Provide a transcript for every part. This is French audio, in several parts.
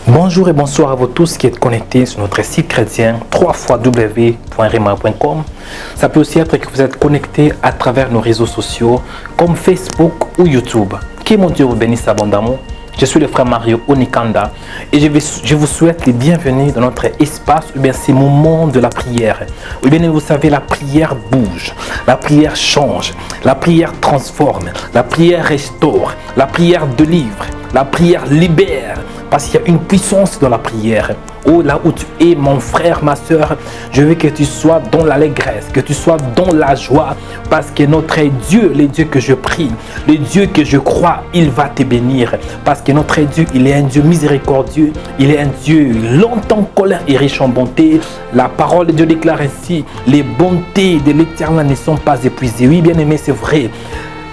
Bonjour et bonsoir à vous tous qui êtes connectés sur notre site chrétien www.rema.com. Ça peut aussi être que vous êtes connectés à travers nos réseaux sociaux comme Facebook ou YouTube. Que mon Dieu vous bénisse abondamment. Je suis le frère Mario Onikanda et je vous souhaite les bienvenus dans notre espace ou bien ces moments de la prière. Ou bien vous savez, la prière bouge, la prière change, la prière transforme, la prière restaure, la prière délivre, la prière libère. Parce qu'il y a une puissance dans la prière. Oh, là où tu es, mon frère, ma soeur, je veux que tu sois dans l'allégresse, que tu sois dans la joie. Parce que notre Dieu, le Dieu que je prie, le Dieu que je crois, il va te bénir. Parce que notre Dieu, il est un Dieu miséricordieux. Il est un Dieu longtemps en colère et riche en bonté. La parole de Dieu déclare ainsi, les bontés de l'Éternel ne sont pas épuisées. Oui, bien aimé, c'est vrai.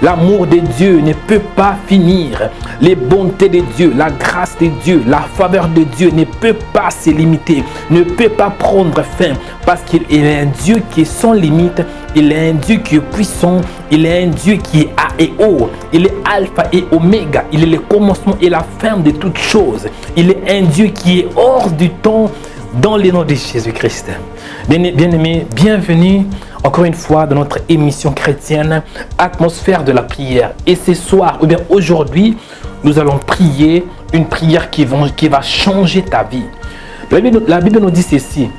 L'amour de Dieu ne peut pas finir. Les bontés de Dieu, la grâce de Dieu, la faveur de Dieu ne peut pas se limiter, ne peut pas prendre fin. Parce qu'il est un Dieu qui est sans limite. Il est un Dieu qui est puissant. Il est un Dieu qui est A et O. Il est Alpha et Oméga. Il est le commencement et la fin de toutes choses. Il est un Dieu qui est hors du temps dans le nom de Jésus-Christ. Bien-aimés, bienvenue encore une fois dans notre émission chrétienne Atmosphère de la prière. Et ce soir, ou bien aujourd'hui, nous allons prier une prière qui va changer ta vie. La Bible nous dit ceci: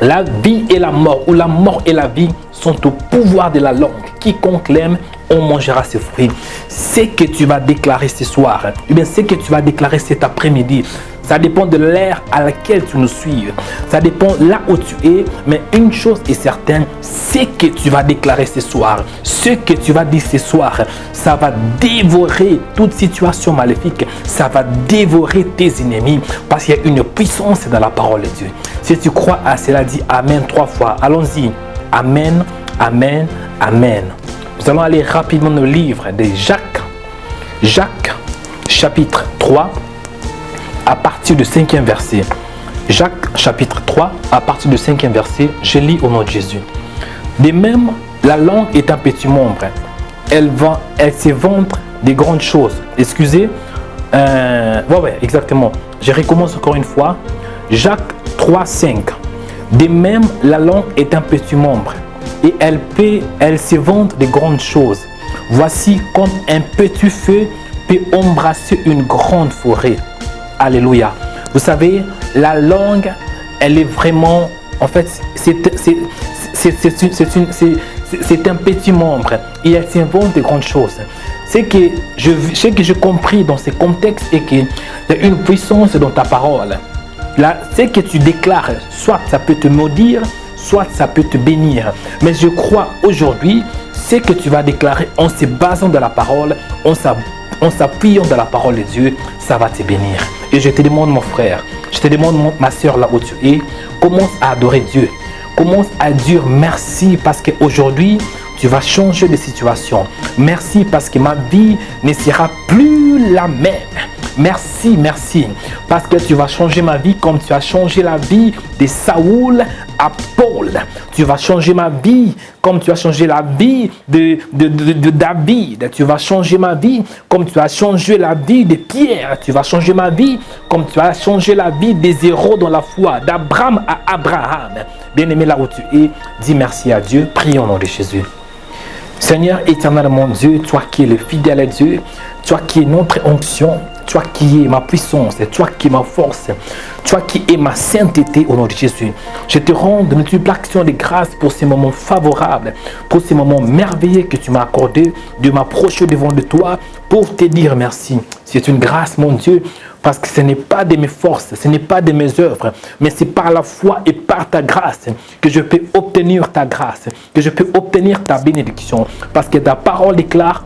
la vie et la mort, ou la mort et la vie sont au pouvoir de la langue. Quiconque l'aime, on mangera ses fruits. Ce que tu vas déclarer ce soir, ou bien ce que tu vas déclarer cet après-midi, ça dépend de l'ère à laquelle tu nous suis. Ça dépend là où tu es. Mais une chose est certaine, c'est que tu vas déclarer ce soir. Ce que tu vas dire ce soir, ça va dévorer toute situation maléfique. Ça va dévorer tes ennemis. Parce qu'il y a une puissance dans la parole de Dieu. Si tu crois à cela, dis Amen 3 fois. Allons-y. Amen, Amen, Amen. Nous allons aller rapidement dans le livre de Jacques. Jacques, chapitre 3. À partir du 5e verset. Jacques chapitre 3, à partir du 5e verset, je lis au nom de Jésus. De même, la langue est un petit membre. Elle se vante des grandes choses. Excusez. Exactement. Je recommence encore une fois. Jacques 3, 5. De même, la langue est un petit membre. Et elle se vante des grandes choses. Voici comme un petit feu peut embrasser une grande forêt. Alléluia. Vous savez, la langue, elle est vraiment, en fait, c'est un petit membre et elle s'invente de grandes choses. Ce que j'ai compris dans ce contexte est qu'il y a une puissance dans ta parole. Là, ce que tu déclares, soit ça peut te maudire, soit ça peut te bénir. Mais je crois aujourd'hui, ce que tu vas déclarer en se basant de la parole, en s'appuyant dans la parole de Dieu, ça va te bénir. Et je te demande, mon frère, je te demande, ma soeur, là où tu es, commence à adorer Dieu. Commence à dire merci parce qu'aujourd'hui, tu vas changer de situation. Merci parce que ma vie ne sera plus la même. Merci, merci. Parce que tu vas changer ma vie comme tu as changé la vie de Saoul à Paul. Tu vas changer ma vie comme tu as changé la vie de David. Tu vas changer ma vie comme tu as changé la vie de Pierre. Tu vas changer ma vie comme tu as changé la vie des héros dans la foi, d'Abraham à Abraham. Bien-aimé, là où tu es, dis merci à Dieu. Prions au nom de Jésus. Seigneur éternel, mon Dieu, toi qui es le fidèle Dieu, toi qui es notre onction, toi qui es ma puissance, toi qui es ma force, toi qui es ma sainteté au nom de Jésus. Je te rends de multiples actions de grâce pour ces moments favorables, pour ces moments merveilleux que tu m'as accordé de m'approcher devant de toi pour te dire merci. C'est une grâce, mon Dieu, parce que ce n'est pas de mes forces, ce n'est pas de mes œuvres, mais c'est par la foi et par ta grâce que je peux obtenir ta grâce, que je peux obtenir ta bénédiction. Parce que ta parole déclare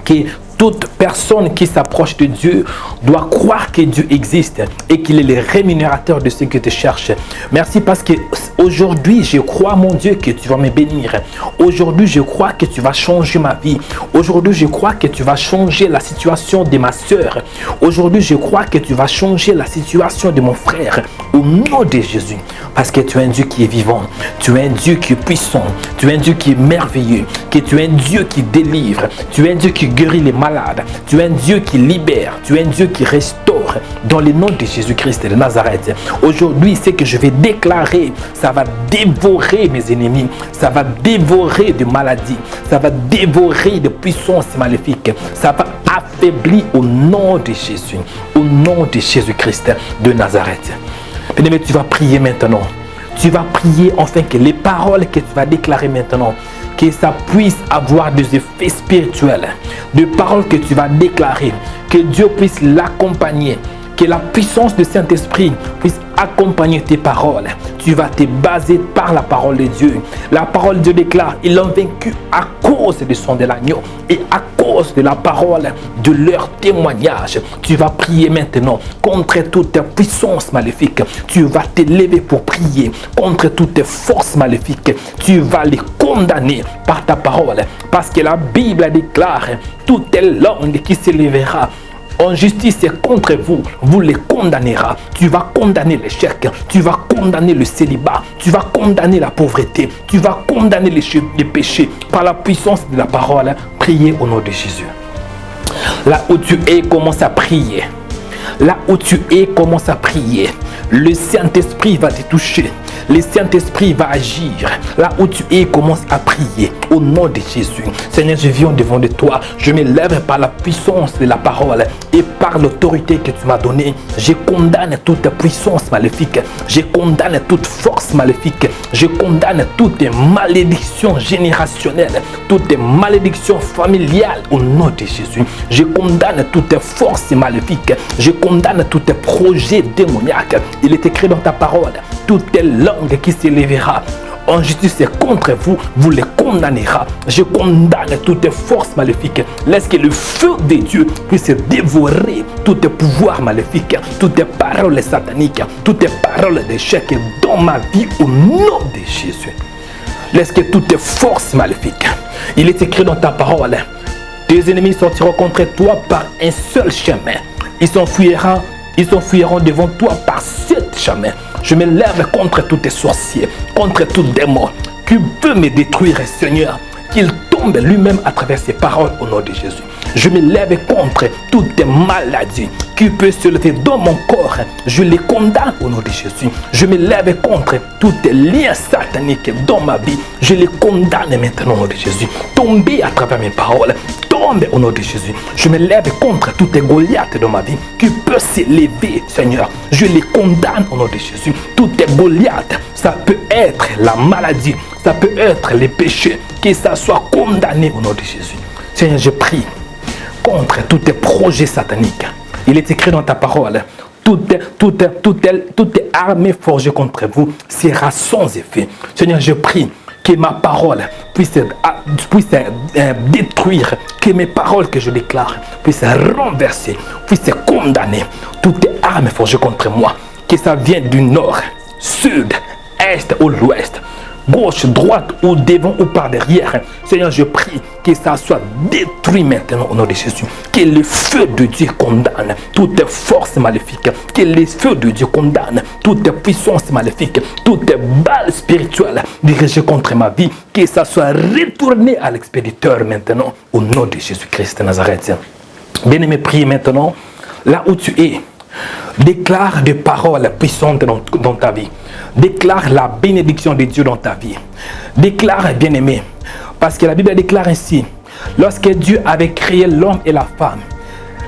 que Toute personne qui s'approche de Dieu doit croire que Dieu existe et qu'il est le rémunérateur de ceux qui te cherchent. Merci parce que aujourd'hui, je crois, mon Dieu, que tu vas me bénir. Aujourd'hui, je crois que tu vas changer ma vie. Aujourd'hui, je crois que tu vas changer la situation de ma soeur. Aujourd'hui, je crois que tu vas changer la situation de mon frère. Au nom de Jésus. Parce que tu es un Dieu qui est vivant. Tu es un Dieu qui est puissant. Tu es un Dieu qui est merveilleux. Que tu es un Dieu qui délivre. Tu es un Dieu qui guérit les malades. Tu es un Dieu qui libère. Tu es un Dieu qui restaure. Dans le nom de Jésus-Christ de Nazareth. Aujourd'hui, c'est que je vais déclarer, ça va dévorer mes ennemis. Ça va dévorer de maladies. Ça va dévorer de puissances maléfiques. Ça va affaiblir au nom de Jésus. Au nom de Jésus-Christ de Nazareth. Bien-aimé, tu vas prier maintenant. Tu vas prier enfin que les paroles que tu vas déclarer maintenant, que ça puisse avoir des effets spirituels. Des paroles que tu vas déclarer, que Dieu puisse l'accompagner. Que la puissance du Saint-Esprit puisse accompagner tes paroles. Tu vas te baser par la parole de Dieu. La parole de Dieu déclare, ils l'ont vaincu à cause du sang de l'agneau et à cause de la parole de leur témoignage. Tu vas prier maintenant contre toute puissance maléfique. Tu vas te lever pour prier contre toutes forces maléfiques. Tu vas les condamner par ta parole. Parce que la Bible déclare, toute langue qui se lèvera en justice contre vous, vous les condamnera. Tu vas condamner l'échec, tu vas condamner le célibat, tu vas condamner la pauvreté, tu vas condamner les péchés par la puissance de la parole. Priez au nom de Jésus. Là où tu es, commence à prier. Là où tu es, commence à prier. Le Saint-Esprit va te toucher. Le Saint-Esprit va agir. Là où tu es, commence à prier. Au nom de Jésus. Seigneur, je viens devant de toi. Je me lève par la puissance de la parole et par l'autorité que tu m'as donnée. Je condamne toute puissance maléfique. Je condamne toute force maléfique. Je condamne toute malédiction générationnelle. Toute malédiction familiale au nom de Jésus. Je condamne toute force maléfique. Je condamne tout projet démoniaque. Il est écrit dans ta parole. Toute langue qui s'élèvera en justice contre vous, vous les condamnera. Je condamne toute force maléfique. Laisse que le feu de Dieu puisse dévorer tout pouvoir maléfique, toutes paroles sataniques, toutes paroles d'échec dans ma vie au nom de Jésus. Laisse que toute force maléfique, il est écrit dans ta parole, tes ennemis sortiront contre toi par un seul chemin. Ils s'enfuiront devant toi par 7 chemins. Je me lève contre tous tes sorciers, contre tout démon qui veut me détruire, Seigneur. Qu'il tombe lui-même à travers ses paroles au nom de Jésus. Je me lève contre toutes maladies qui peuvent se lever dans mon corps. Je les condamne au nom de Jésus. Je me lève contre toutes liens sataniques dans ma vie. Je les condamne maintenant au nom de Jésus. Tombez à travers mes paroles. Tombe au nom de Jésus. Je me lève contre toutes les Goliaths dans ma vie qui peuvent s'élever, Seigneur. Je les condamne au nom de Jésus. Toutes les Goliaths, ça peut être la maladie, ça peut être les péchés, que ça soit condamné au nom de Jésus. Seigneur, je prie contre tous tes projets sataniques. Il est écrit dans ta parole, toute armée forgée contre vous sera sans effet. Seigneur, je prie que ma parole puisse détruire, que mes paroles que je déclare puissent renverser, puissent condamner toutes les armes forgées contre moi, que ça vienne du nord, sud, est ou l'ouest, gauche, droite ou devant ou par derrière. Seigneur, je prie que ça soit détruit maintenant au nom de Jésus. Que le feu de Dieu condamne toute force maléfique. Que le feu de Dieu condamne toute puissance maléfique, toute balle spirituelle dirigée contre ma vie. Que ça soit retourné à l'expéditeur maintenant au nom de Jésus-Christ de Nazareth. Bien-aimé, prie maintenant là où tu es. Déclare des paroles puissantes dans ta vie. Déclare la bénédiction de Dieu dans ta vie. Déclare, bien-aimé, parce que la Bible déclare ainsi, lorsque Dieu avait créé l'homme et la femme,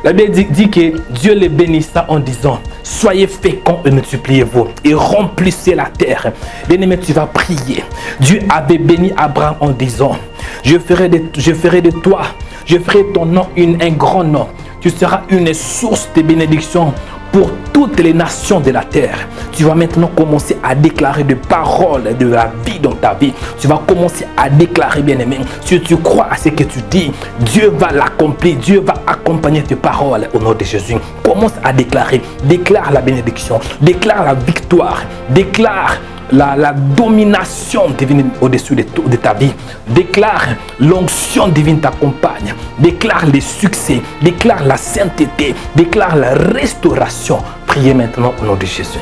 la Bible dit que Dieu les bénissa en disant, soyez féconds et multipliez-vous et remplissez la terre. Bien-aimé, tu vas prier. Dieu avait béni Abraham en disant, je ferai de toi, je ferai ton nom un grand nom. Tu seras une source de bénédiction pour toutes les nations de la terre. Tu vas maintenant commencer à déclarer des paroles de la vie dans ta vie. Tu vas commencer à déclarer, bien-aimé, si tu crois à ce que tu dis, Dieu va l'accomplir, Dieu va accompagner tes paroles au nom de Jésus. Commence à déclarer, déclare la bénédiction, déclare la victoire, déclare la domination divine au-dessus de ta vie. Déclare l'onction divine t'accompagne. Déclare les succès. Déclare la sainteté. Déclare la restauration. Priez maintenant au nom de Jésus.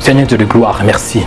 Seigneur Dieu de gloire, merci.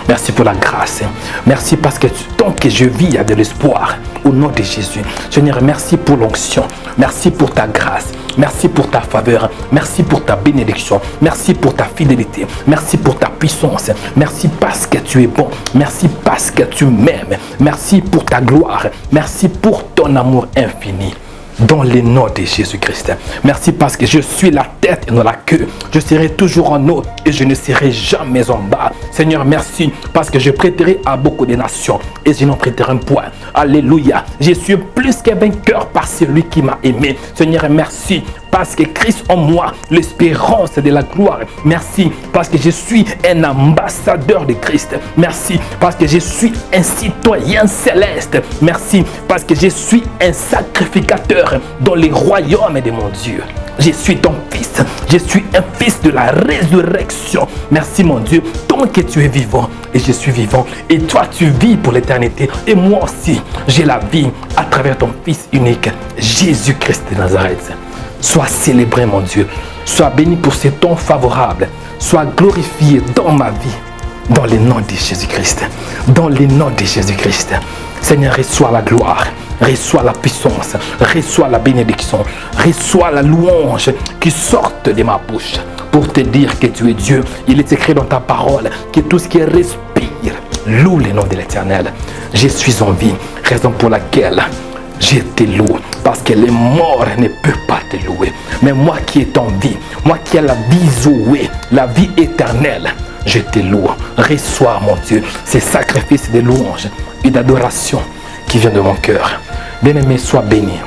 Merci pour la grâce. Merci parce que tant que je vis, il y a de l'espoir. Au nom de Jésus. Seigneur, merci pour l'onction. Merci pour ta grâce. Merci pour ta faveur. Merci pour ta bénédiction. Merci pour ta fidélité. Merci pour ta puissance. Merci parce que tu es bon. Merci parce que tu m'aimes. Merci pour ta gloire. Merci pour ton amour infini. Dans le nom de Jésus-Christ. Merci parce que je suis la tête et non la queue. Je serai toujours en haut et je ne serai jamais en bas. Seigneur, merci parce que je prêterai à beaucoup de nations et je n'en prêterai un point. Alléluia. Je suis plus qu'un vainqueur par celui qui m'a aimé. Seigneur, merci parce que Christ en moi, l'espérance de la gloire. Merci parce que je suis un ambassadeur de Christ. Merci parce que je suis un citoyen céleste. Merci parce que je suis un sacrificateur dans les royaumes de mon Dieu. Je suis ton fils. Je suis un fils de la résurrection. Merci mon Dieu, tant que tu es vivant et je suis vivant. Et toi tu vis pour l'éternité. Et moi aussi, j'ai la vie à travers ton fils unique, Jésus-Christ de Nazareth. Sois célébré mon Dieu. Sois béni pour ces temps favorables. Sois glorifié dans ma vie. Dans le nom de Jésus-Christ. Dans le nom de Jésus-Christ. Seigneur, reçois la gloire. Reçois la puissance. Reçois la bénédiction. Reçois la louange qui sorte de ma bouche. Pour te dire que tu es Dieu. Il est écrit dans ta parole que tout ce qui respire loue le nom de l'Éternel. Je suis en vie. Raison pour laquelle je te loue, parce que les morts ne peuvent pas te louer. Mais moi qui est en vie, moi qui ai la vie Zoé, la vie éternelle, je te loue. Reçois, mon Dieu, ces sacrifices de louange et d'adoration qui viennent de mon cœur. Bien-aimé, sois béni.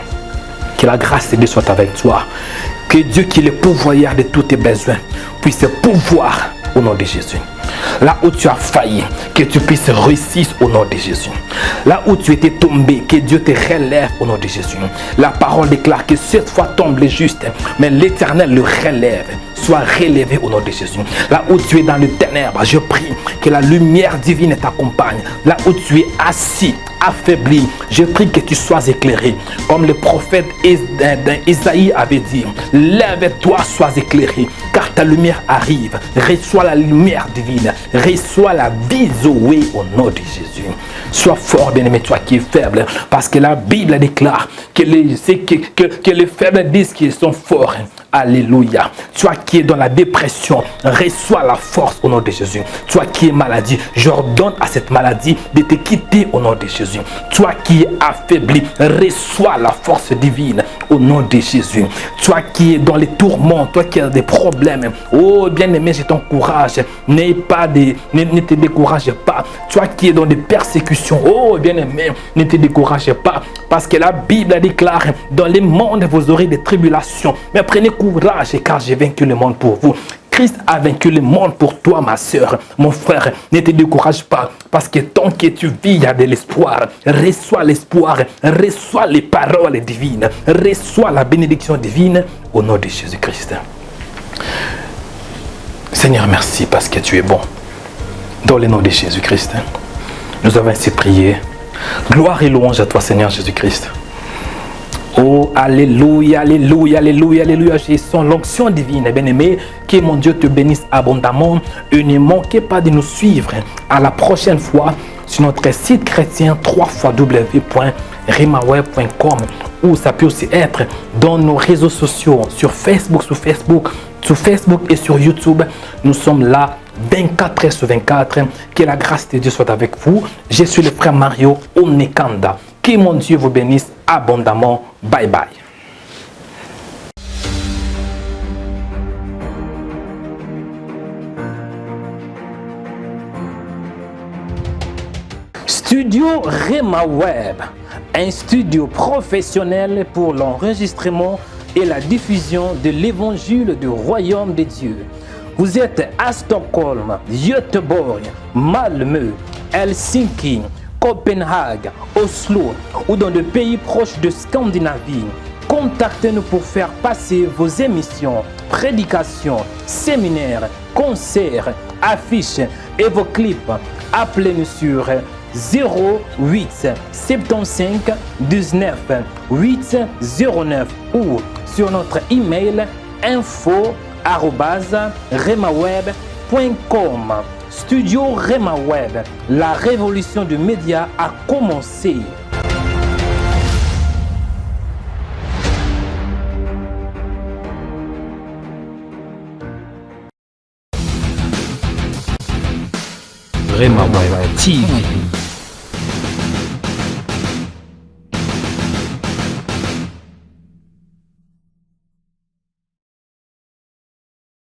Que la grâce de Dieu soit avec toi. Que Dieu, qui est le pourvoyeur de tous tes besoins, puisse pouvoir au nom de Jésus. Là où tu as failli, que tu puisses réussir au nom de Jésus. Là où tu étais tombé, que Dieu te relève au nom de Jésus. La parole déclare que cette fois tombe le juste, mais l'Éternel le relève. Sois relevé au nom de Jésus. Là où tu es dans le ténèbres, je prie que la lumière divine t'accompagne. Là où tu es assis, affaibli, je prie que tu sois éclairé. Comme le prophète Isaïe avait dit, lève-toi, sois éclairé, car ta lumière arrive. Reçois la lumière divine. Reçois la vie Zoé au nom de Jésus. Sois fort, bien-aimé, toi qui es faible, parce que la Bible déclare que les faibles disent qu'ils sont forts. Alléluia. Toi qui es dans la dépression, reçois la force au nom de Jésus. Toi qui es maladie, j'ordonne à cette maladie de te quitter au nom de Jésus. Toi qui es affaibli, reçois la force divine au nom de Jésus. Toi qui es dans les tourments, toi qui as des problèmes, oh bien-aimé, je t'encourage, ne te décourage pas. Toi qui es dans des persécutions, oh bien-aimé, ne te décourage pas, parce que la Bible déclare, dans le monde vous aurez des tribulations, mais prenez courage, car j'ai vaincu le monde pour vous. Christ a vaincu le monde pour toi, ma soeur, mon frère. Ne te décourage pas, parce que tant que tu vis, il y a de l'espoir. Reçois l'espoir, reçois les paroles divines, reçois la bénédiction divine au nom de Jésus-Christ. Seigneur, merci parce que tu es bon. Dans le nom de Jésus-Christ, nous avons ainsi prié. Gloire et louange à toi, Seigneur Jésus-Christ. Oh, alléluia, alléluia, alléluia, alléluia. J'ai son l'onction divine, bien-aimé. Que mon Dieu te bénisse abondamment. Et ne manquez pas de nous suivre à la prochaine fois sur notre site chrétien www.rimaweb.com, ou ça peut aussi être dans nos réseaux sociaux, sur Facebook et sur YouTube. Nous sommes là 24/24. Que la grâce de Dieu soit avec vous. Je suis le frère Mario Onikanda. Que mon Dieu vous bénisse abondamment. Bye bye. Studio Rema Web, un studio professionnel pour l'enregistrement et la diffusion de l'évangile du royaume de Dieu. Vous êtes à Stockholm, Göteborg, Malmö, Helsinki, Copenhague, Oslo ou dans des pays proches de Scandinavie. Contactez-nous pour faire passer vos émissions, prédications, séminaires, concerts, affiches et vos clips. Appelez-nous sur 08 75 19 809 ou sur notre email info@remaweb.com. Studio Remaweb, la révolution du média a commencé. Remaweb TV.